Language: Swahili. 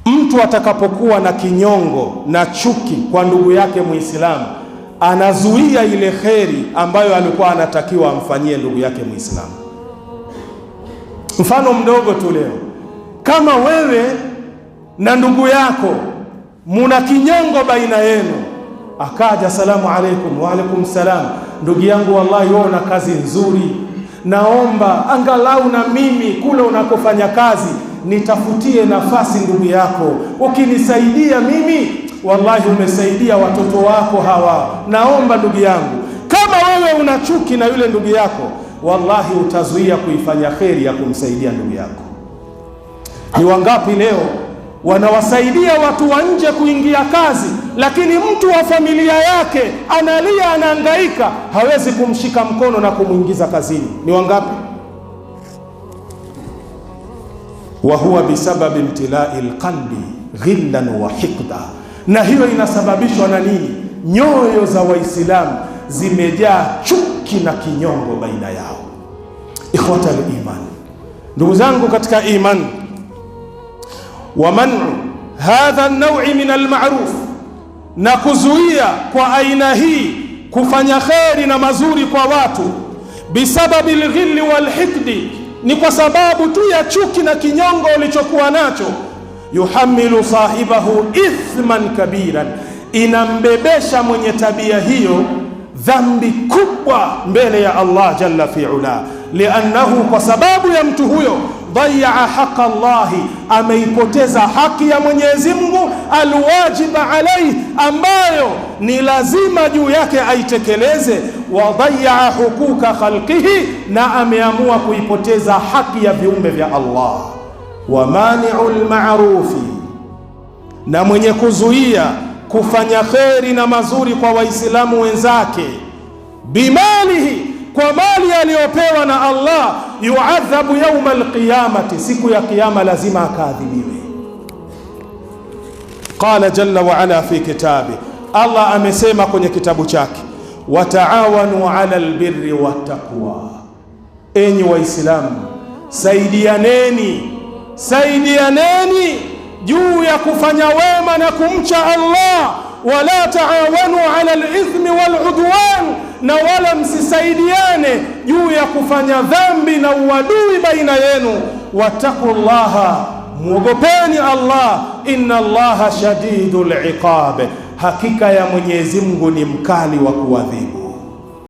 Mtu atakapokuwa na kinyongo na chuki kwa ndugu yake Muislamu, anazuia ile kheri ambayo alikuwa anatakiwa amfanyie ndugu yake Muislamu. Mfano mdogo tu leo, kama wewe na ndugu yako muna kinyongo baina yenu, akaja salamu alaikum, wa alaikum salam, ndugu yangu wallahi wewe una kazi nzuri, naomba angalau na mimi kule unakofanya kazi nitafutie nafasi ndugu yako, ukinisaidia mimi wallahi umesaidia watoto wako hawa, naomba ndugu yangu. Kama wewe una chuki na yule ndugu yako, wallahi utazuia kuifanya kheri ya kumsaidia ndugu yako. Ni wangapi leo wanawasaidia watu wa nje kuingia kazi, lakini mtu wa familia yake analia, anahangaika, hawezi kumshika mkono na kumuingiza kazini? Ni wangapi? Wa huwa bisababi imtilai alqalbi ghillan wa hiqda. Na hiyo inasababishwa na nini? Nyoyo za Waislamu zimejaa chuki na kinyongo baina yao. Ikhwata al-iman, ndugu zangu katika iman, wa man'u hadha an-naw'i min al-ma'ruf, na kuzuia kwa aina hii kufanya kheri na mazuri kwa watu, bisababi al-ghilli wal-hiqdi, ni kwa sababu tu ya chuki na kinyongo ulichokuwa nacho, yuhamilu sahibahu ithman kabiran, inambebesha mwenye tabia hiyo dhambi kubwa mbele ya Allah jalla fi'ala. Liannahu, kwa sababu ya mtu huyo, dhayya haqa Allahi, ameipoteza haki ya Mwenyezi Mungu, alwajiba alayhi, ambayo ni lazima juu yake aitekeleze, wa dhayya huquqa khalqihi, na ameamua kuipoteza haki ya viumbe vya Allah. Wa mani'ul ma'rufi, na mwenye kuzuia kufanya kheri na mazuri kwa Waislamu wenzake, bimalihi, kwa mali aliyopewa na Allah, yuadhabu yawma alqiyamati, siku ya kiyama lazima akaadhibiwe. Qala jalla wa ala fi kitabi, Allah amesema kwenye kitabu chake, wataawanu ala albirri wattaqwa, enyi Waislamu saidianeni juu ya kufanya wema na kumcha Allah, wala taawanu ala alithmi waludwan, na wala msisaidiane juu ya kufanya dhambi na uadui baina yenu. Wattaqullaha, muogopeni Allah, inna Allaha shadidul iqab, hakika ya Mwenyezi Mungu ni mkali wa kuadhibu.